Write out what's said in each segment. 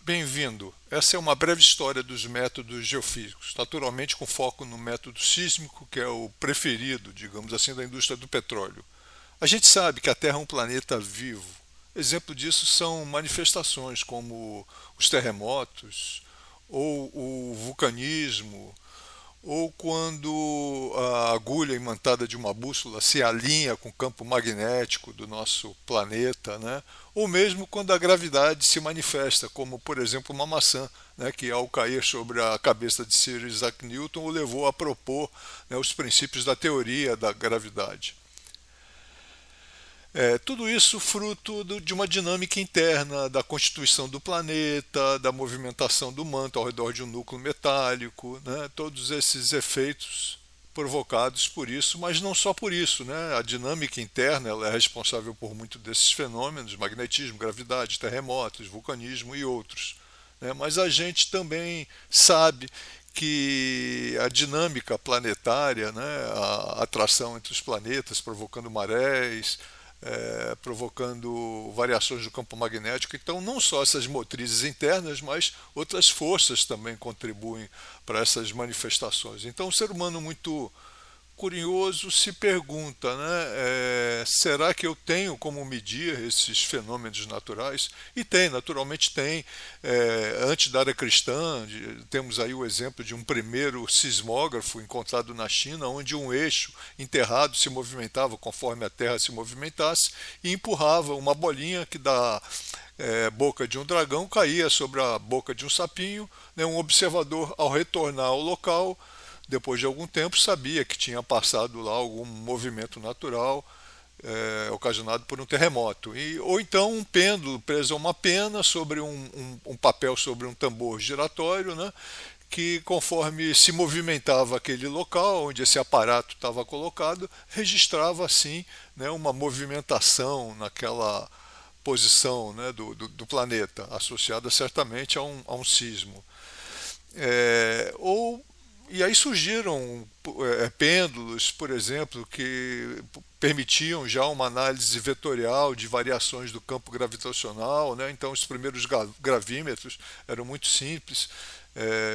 Bem-vindo. Essa é uma breve história dos métodos geofísicos, naturalmente com foco no método sísmico, que é o preferido, digamos assim, da indústria do petróleo. A gente sabe que a Terra é um planeta vivo. Exemplo disso são manifestações como os terremotos, ou o vulcanismo, ou quando a agulha imantada de uma bússola se alinha com o campo magnético do nosso planeta, né? Ou mesmo quando a gravidade se manifesta, como por exemplo uma maçã, né? Que ao cair sobre a cabeça de Sir Isaac Newton o levou a propor, né, os princípios da teoria da gravidade. Tudo isso fruto de uma dinâmica interna da constituição do planeta, da movimentação do manto ao redor de um núcleo metálico, né? Todos esses efeitos provocados por isso, mas não só por isso, né? A dinâmica interna ela é responsável por muito desses fenômenos, magnetismo, gravidade, terremotos, vulcanismo e outros, né? Mas a gente também sabe que a dinâmica planetária, né, a atração entre os planetas provocando marés, provocando variações do campo magnético. Então, não só essas motrizes internas, mas outras forças também contribuem para essas manifestações. Então, o ser humano muito curioso se pergunta, né, será que eu tenho como medir esses fenômenos naturais? E tem, naturalmente tem. Antes da era cristã, temos aí o exemplo de um primeiro sismógrafo encontrado na China, onde um eixo enterrado se movimentava conforme a Terra se movimentasse e empurrava uma bolinha que da boca de um dragão caía sobre a boca de um sapinho, né, um observador ao retornar ao local depois de algum tempo sabia que tinha passado lá algum movimento natural ocasionado por um terremoto. Ou então um pêndulo preso a uma pena sobre um papel sobre um tambor giratório, né, que conforme se movimentava aquele local onde esse aparato estava colocado, registrava assim, né, uma movimentação naquela posição, né, do planeta, associada certamente a um sismo. Ou e aí surgiram pêndulos, por exemplo, que permitiam já uma análise vetorial de variações do campo gravitacional, né? Então os primeiros gravímetros eram muito simples,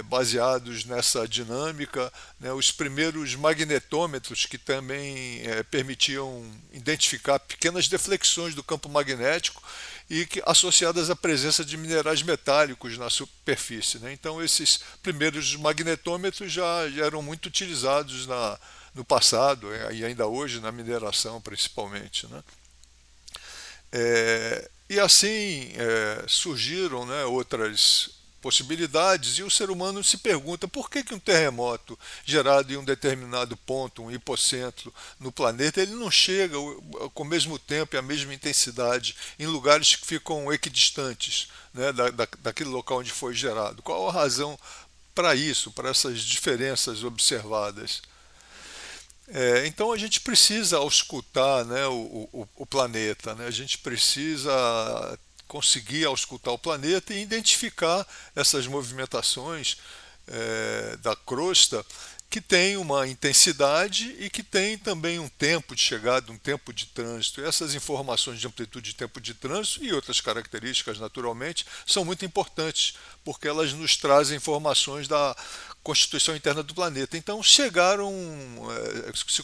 baseados nessa dinâmica, né? Os primeiros magnetômetros que também permitiam identificar pequenas deflexões do campo magnético e que, associadas à presença de minerais metálicos na superfície, né? Então esses primeiros magnetômetros já eram muito utilizados no passado e ainda hoje na mineração principalmente, né? E assim surgiram, né, outras possibilidades e o ser humano se pergunta por que um terremoto gerado em um determinado ponto, um hipocentro no planeta, ele não chega com o mesmo tempo e a mesma intensidade em lugares que ficam equidistantes, né, daquele local onde foi gerado. Qual a razão para isso, para essas diferenças observadas? Então a gente precisa auscultar, né, o planeta, né? A gente precisa conseguir auscultar o planeta e identificar essas movimentações da crosta que tem uma intensidade e que tem também um tempo de chegada, um tempo de trânsito. E essas informações de amplitude de tempo de trânsito e outras características, naturalmente, são muito importantes, porque elas nos trazem informações da constituição interna do planeta. Então se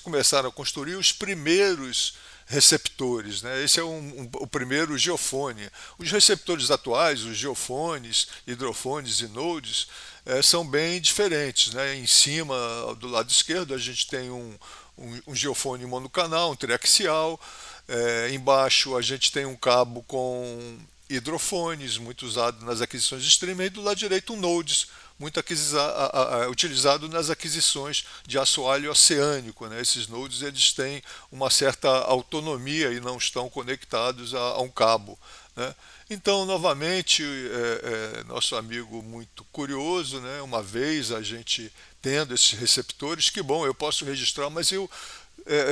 começaram a construir os primeiros receptores, né? Esse é o primeiro geofone. Os receptores atuais, os geofones, hidrofones e nodes, são bem diferentes, né? Em cima, do lado esquerdo, a gente tem um geofone monocanal, um triaxial. Embaixo a gente tem um cabo com hidrofones, muito usado nas aquisições de streaming, e do lado direito um nodes, muito utilizado nas aquisições de assoalho oceânico, né? Esses nodes eles têm uma certa autonomia e não estão conectados a um cabo, né? Então, novamente, nosso amigo muito curioso, né? Uma vez a gente tendo esses receptores, que bom, eu posso registrar, mas eu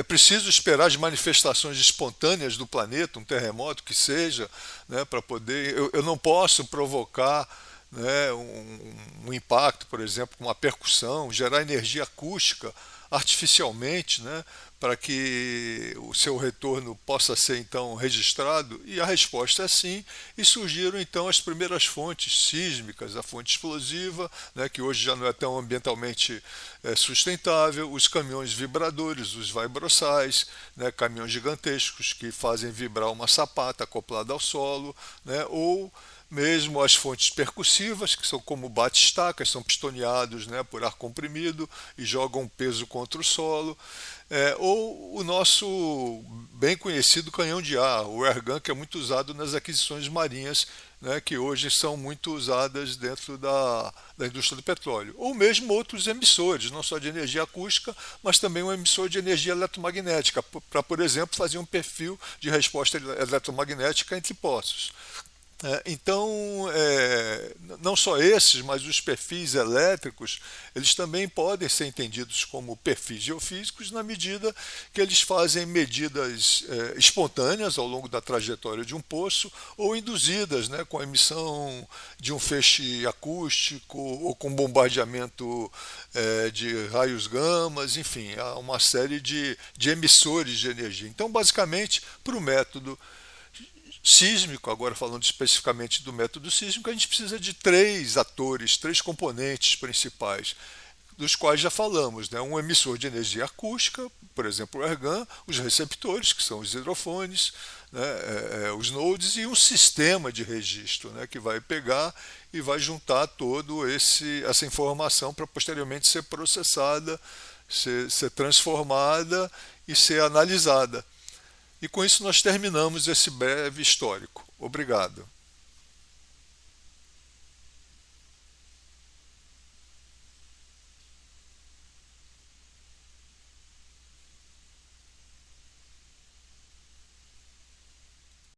preciso esperar as manifestações espontâneas do planeta, um terremoto que seja, né, para poder. Eu não posso provocar né, um impacto, por exemplo, uma percussão, gerar energia acústica artificialmente, né, para que o seu retorno possa ser então registrado? E a resposta é sim, e surgiram então as primeiras fontes sísmicas, a fonte explosiva, né, que hoje já não é tão ambientalmente sustentável, os caminhões vibradores, os vibrossais, né, caminhões gigantescos que fazem vibrar uma sapata acoplada ao solo, né, ou mesmo as fontes percussivas, que são como bate-estacas, são pistoneados, né, por ar comprimido e jogam peso contra o solo, ou o nosso bem conhecido canhão de ar, o airgun, que é muito usado nas aquisições marinhas, né, que hoje são muito usadas dentro da indústria do petróleo. Ou mesmo outros emissores, não só de energia acústica, mas também um emissor de energia eletromagnética, para, por exemplo, fazer um perfil de resposta eletromagnética entre poços. Então, não só esses, mas os perfis elétricos, eles também podem ser entendidos como perfis geofísicos na medida que eles fazem medidas espontâneas ao longo da trajetória de um poço ou induzidas, né, com a emissão de um feixe acústico ou com bombardeamento de raios gamas, enfim, há uma série de emissores de energia. Então, basicamente, para o método sísmico, agora falando especificamente do método sísmico, a gente precisa de três atores, três componentes principais, dos quais já falamos, né? Um emissor de energia acústica, por exemplo o airgun, os receptores, que são os hidrofones, né? Os nodes, e um sistema de registro, né? Que vai pegar e vai juntar todo essa informação para posteriormente ser processada, ser transformada e ser analisada. E com isso nós terminamos esse breve histórico. Obrigado.